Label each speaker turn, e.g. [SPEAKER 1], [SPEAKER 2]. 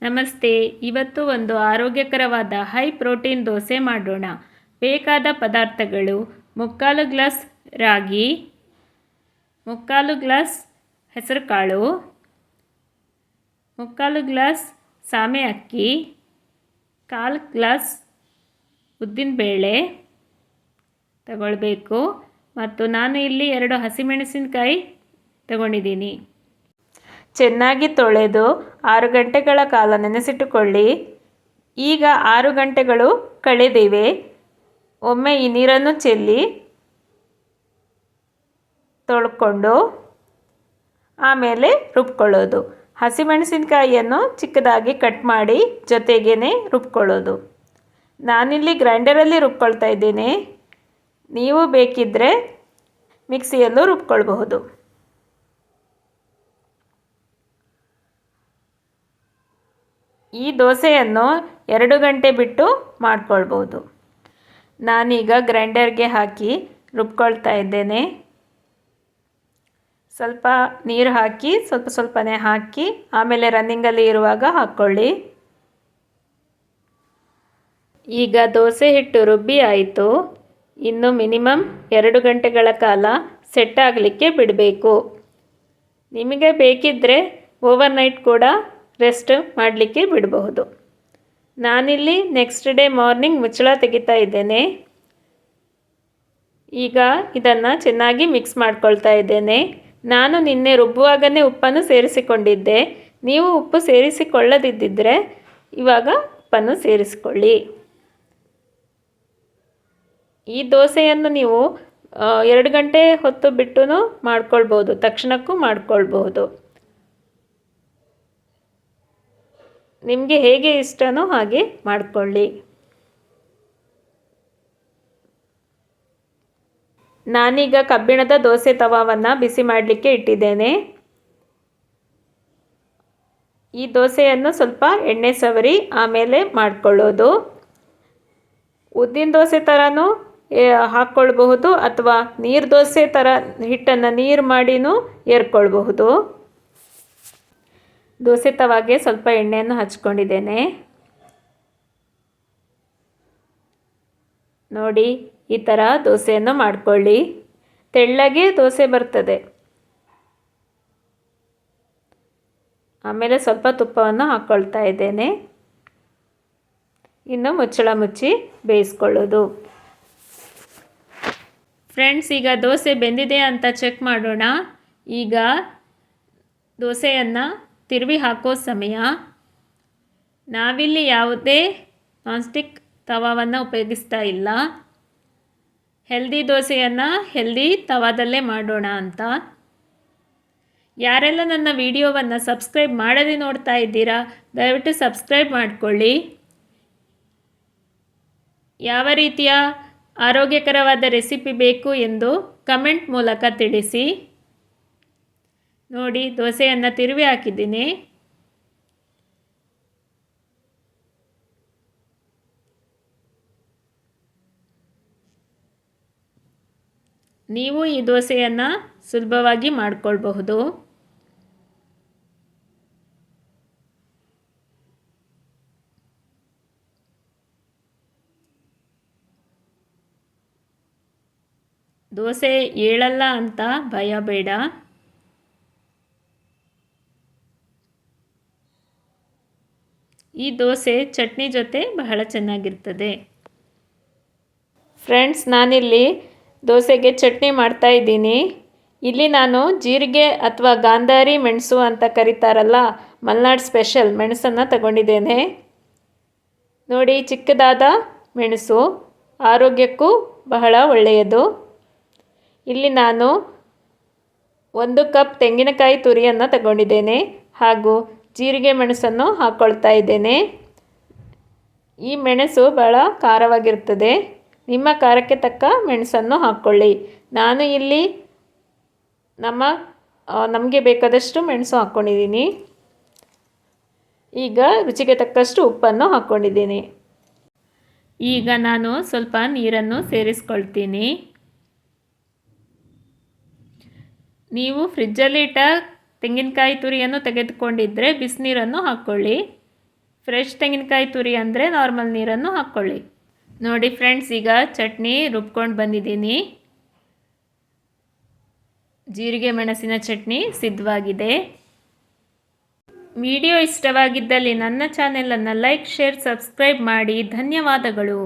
[SPEAKER 1] ನಮಸ್ತೆ. ಇವತ್ತು ಒಂದು ಆರೋಗ್ಯಕರವಾದ ಹೈ ಪ್ರೋಟೀನ್ ದೋಸೆ ಮಾಡೋಣ. ಬೇಕಾದ ಪದಾರ್ಥಗಳು: 3/4 ಗ್ಲಾಸ್ ರಾಗಿ, 3/4 ಗ್ಲಾಸ್ ಹೆಸರುಕಾಳು, 3/4 ಗ್ಲಾಸ್ ಸಾಮೆ ಅಕ್ಕಿ, 1/4 ಗ್ಲಾಸ್ ಉದ್ದಿನಬೇಳೆ ತಗೊಳ್ಬೇಕು. ಮತ್ತು ನಾನು ಇಲ್ಲಿ 2 ಹಸಿಮೆಣಸಿನಕಾಯಿ ತಗೊಂಡಿದ್ದೀನಿ. ಚೆನ್ನಾಗಿ ತೊಳೆದು 6 ಗಂಟೆಗಳ ಕಾಲ ನೆನೆಸಿಟ್ಟುಕೊಳ್ಳಿ. ಈಗ 6 ಗಂಟೆಗಳು ಕಳೆದಿವೆ. ಒಮ್ಮೆ ಈ ನೀರನ್ನು ಚೆಲ್ಲಿ ತೊಳ್ಕೊಂಡು ಆಮೇಲೆ ರುಬ್ಕೊಳ್ಳೋದು. ಹಸಿಮೆಣಸಿನಕಾಯಿಯನ್ನು ಚಿಕ್ಕದಾಗಿ ಕಟ್ ಮಾಡಿ ಜೊತೆಗೇ ರುಬ್ಕೊಳ್ಳೋದು. ನಾನಿಲ್ಲಿ ಗ್ರೈಂಡರಲ್ಲಿ ರುಬ್ಕೊಳ್ತಾ ಇದ್ದೇನೆ. ನೀವು ಬೇಕಿದ್ದರೆ ಮಿಕ್ಸಿಯಲ್ಲೂ ರುಬ್ಕೊಳ್ಬಹುದು. ಈ ದೋಸೆಯನ್ನು 2 ಗಂಟೆ ಬಿಟ್ಟು ಮಾಡ್ಕೊಳ್ಬೋದು. ನಾನೀಗ ಗ್ರೈಂಡರ್ಗೆ ಹಾಕಿ ರುಬ್ಕೊಳ್ತಾ ಇದ್ದೇನೆ. ಸ್ವಲ್ಪ ನೀರು ಹಾಕಿ ಸ್ವಲ್ಪನೇ ಹಾಕಿ ಆಮೇಲೆ ರನ್ನಿಂಗಲ್ಲಿ ಇರುವಾಗ ಹಾಕ್ಕೊಳ್ಳಿ. ಈಗ ದೋಸೆ ಹಿಟ್ಟು ರುಬ್ಬಿ ಆಯಿತು. ಇನ್ನು ಮಿನಿಮಮ್ 2 ಗಂಟೆಗಳ ಕಾಲ ಸೆಟ್ ಆಗಲಿಕ್ಕೆ ಬಿಡಬೇಕು. ನಿಮಗೆ ಬೇಕಿದ್ದರೆ ಓವರ್ನೈಟ್ ಕೂಡ ರೆಸ್ಟ್ ಮಾಡಲಿಕ್ಕೆ ಬಿಡಬಹುದು. ನಾನಿಲ್ಲಿ ನೆಕ್ಸ್ಟ್ ಡೇ ಮಾರ್ನಿಂಗ್ ಮುಚ್ಚಳ ತೆಗಿತಾ ಇದ್ದೇನೆ. ಈಗ ಇದನ್ನು ಚೆನ್ನಾಗಿ ಮಿಕ್ಸ್ ಮಾಡ್ಕೊಳ್ತಾ ಇದ್ದೇನೆ. ನಾನು ನಿನ್ನೆ ರುಬ್ಬುವಾಗಲೇ ಉಪ್ಪನ್ನು ಸೇರಿಸಿಕೊಂಡಿದ್ದೆ. ನೀವು ಉಪ್ಪು ಸೇರಿಸಿಕೊಳ್ಳದಿದ್ದರೆ ಇವಾಗ ಉಪ್ಪನ್ನು ಸೇರಿಸಿಕೊಳ್ಳಿ. ಈ ದೋಸೆಯನ್ನು ನೀವು 2 ಗಂಟೆ ಹೊತ್ತು ಬಿಟ್ಟು ಮಾಡ್ಕೊಳ್ಬೋದು, ತಕ್ಷಣಕ್ಕೂ ಮಾಡ್ಕೊಳ್ಬಹುದು. ನಿಮಗೆ ಹೇಗೆ ಇಷ್ಟನೋ ಹಾಗೆ ಮಾಡಿಕೊಳ್ಳಿ. ನಾನೀಗ ಕಬ್ಬಿಣದ ದೋಸೆ ತವಾವನ್ನು ಬಿಸಿ ಮಾಡಲಿಕ್ಕೆ ಇಟ್ಟಿದ್ದೇನೆ. ಈ ದೋಸೆಯನ್ನು ಸ್ವಲ್ಪ ಎಣ್ಣೆ ಸವರಿ ಆಮೇಲೆ ಮಾಡಿಕೊಳ್ಳೋದು. ಉದ್ದಿನ ದೋಸೆ ಥರನೂ ಹಾಕ್ಕೊಳ್ಬಹುದು ಅಥವಾ ನೀರು ದೋಸೆ ಥರ ಹಿಟ್ಟನ್ನು ನೀರು ಮಾಡಿನೂ ಏರ್ಕೊಳ್ಬಹುದು. ದೋಸೆ ತವಾಗೆ ಸ್ವಲ್ಪ ಎಣ್ಣೆಯನ್ನು ಹಚ್ಕೊಂಡಿದ್ದೇನೆ. ನೋಡಿ, ಈ ಥರ ದೋಸೆಯನ್ನು ಮಾಡಿಕೊಳ್ಳಿ. ತೆಳ್ಳಗೆ ದೋಸೆ ಬರ್ತದೆ. ಆಮೇಲೆ ಸ್ವಲ್ಪ ತುಪ್ಪವನ್ನು ಹಾಕ್ಕೊಳ್ತಾ ಇದ್ದೇನೆ. ಇನ್ನು ಮುಚ್ಚಳ ಮುಚ್ಚಿ ಬೇಯಿಸ್ಕೊಳ್ಳೋದು. ಫ್ರೆಂಡ್ಸ್, ಈಗ ದೋಸೆ ಬೆಂದಿದೆ ಅಂತ ಚೆಕ್ ಮಾಡೋಣ. ಈಗ ದೋಸೆಯನ್ನು ತಿರುವಿ ಹಾಕೋ ಸಮಯ. ನಾವಿಲ್ಲಿ ಯಾವುದೇ ನಾನ್ಸ್ಟಿಕ್ ತವಾವನ್ನು ಉಪಯೋಗಿಸ್ತಾ ಇಲ್ಲ. ಹೆಲ್ದಿ ದೋಸೆಯನ್ನು ಹೆಲ್ದಿ ತವಾದಲ್ಲೇ ಮಾಡೋಣ ಅಂತ. ಯಾರೆಲ್ಲ ನನ್ನ ವಿಡಿಯೋವನ್ನು ಸಬ್ಸ್ಕ್ರೈಬ್ ಮಾಡದೆ ನೋಡ್ತಾ ಇದ್ದೀರಾ, ದಯವಿಟ್ಟು ಸಬ್ಸ್ಕ್ರೈಬ್ ಮಾಡಿಕೊಳ್ಳಿ. ಯಾವ ರೀತಿಯ ಆರೋಗ್ಯಕರವಾದ ರೆಸಿಪಿ ಬೇಕು ಎಂದು ಕಮೆಂಟ್ ಮೂಲಕ ತಿಳಿಸಿ. ನೋಡಿ, ದೋಸೆಯನ್ನು ತಿರುವಿ ಹಾಕಿದ್ದೀನಿ. ನೀವು ಈ ದೋಸೆಯನ್ನು ಸುಲಭವಾಗಿ ಮಾಡಿಕೊಳ್ಬಹುದು. ದೋಸೆ ಏಳಲ್ಲ ಅಂತ ಭಯ ಬೇಡ. ಈ ದೋಸೆ ಚಟ್ನಿ ಜೊತೆ ಬಹಳ ಚೆನ್ನಾಗಿರ್ತದೆ. ಫ್ರೆಂಡ್ಸ್, ನಾನಿಲ್ಲಿ ದೋಸೆಗೆ ಚಟ್ನಿ ಮಾಡ್ತಾ ಇದ್ದೀನಿ. ಇಲ್ಲಿ ನಾನು ಜೀರಿಗೆ ಅಥವಾ ಗಾಂಧಾರಿ ಮೆಣಸು ಅಂತ ಕರೀತಾರಲ್ಲ, ಮಲೆನಾಡು ಸ್ಪೆಷಲ್ ಮೆಣಸನ್ನು ತಗೊಂಡಿದ್ದೇನೆ. ನೋಡಿ, ಚಿಕ್ಕದಾದ ಮೆಣಸು ಆರೋಗ್ಯಕ್ಕೂ ಬಹಳ ಒಳ್ಳೆಯದು. ಇಲ್ಲಿ ನಾನು 1 ಕಪ್ ತೆಂಗಿನಕಾಯಿ ತುರಿಯನ್ನು ತಗೊಂಡಿದ್ದೇನೆ ಹಾಗೂ ಜೀರಿಗೆ ಮೆಣಸನ್ನು ಹಾಕ್ಕೊಳ್ತಾ ಇದ್ದೇನೆ. ಈ ಮೆಣಸು ಬಹಳ ಖಾರವಾಗಿರ್ತದೆ. ನಿಮ್ಮ ಖಾರಕ್ಕೆ ತಕ್ಕ ಮೆಣಸನ್ನು ಹಾಕ್ಕೊಳ್ಳಿ. ನಾನು ಇಲ್ಲಿ ನಮಗೆ ಬೇಕಾದಷ್ಟು ಮೆಣಸು ಹಾಕ್ಕೊಂಡಿದ್ದೀನಿ. ಈಗ ರುಚಿಗೆ ತಕ್ಕಷ್ಟು ಉಪ್ಪನ್ನು ಹಾಕ್ಕೊಂಡಿದ್ದೀನಿ. ಈಗ ನಾನು ಸ್ವಲ್ಪ ನೀರನ್ನು ಸೇರಿಸ್ಕೊಳ್ತೀನಿ. ನೀವು ಫ್ರಿಜ್ಜಲ್ಲಿಟ್ಟ ತೆಂಗಿನಕಾಯಿ ತುರಿಯನ್ನು ತೆಗೆದುಕೊಂಡಿದ್ದರೆ ಬಿಸಿನೀರನ್ನು ಹಾಕ್ಕೊಳ್ಳಿ. ಫ್ರೆಶ್ ತೆಂಗಿನಕಾಯಿ ತುರಿ ಅಂದರೆ ನಾರ್ಮಲ್ ನೀರನ್ನು ಹಾಕ್ಕೊಳ್ಳಿ. ನೋಡಿ ಫ್ರೆಂಡ್ಸ್, ಈಗ ಚಟ್ನಿ ರುಬ್ಕೊಂಡು ಬಂದಿದ್ದೀನಿ. ಜೀರಿಗೆ ಮೆಣಸಿನ ಚಟ್ನಿ ಸಿದ್ಧವಾಗಿದೆ. ವಿಡಿಯೋ ಇಷ್ಟವಾಗಿದ್ದಲ್ಲಿ ನನ್ನ ಚಾನೆಲನ್ನು ಲೈಕ್, ಶೇರ್, ಸಬ್ಸ್ಕ್ರೈಬ್ ಮಾಡಿ. ಧನ್ಯವಾದಗಳು.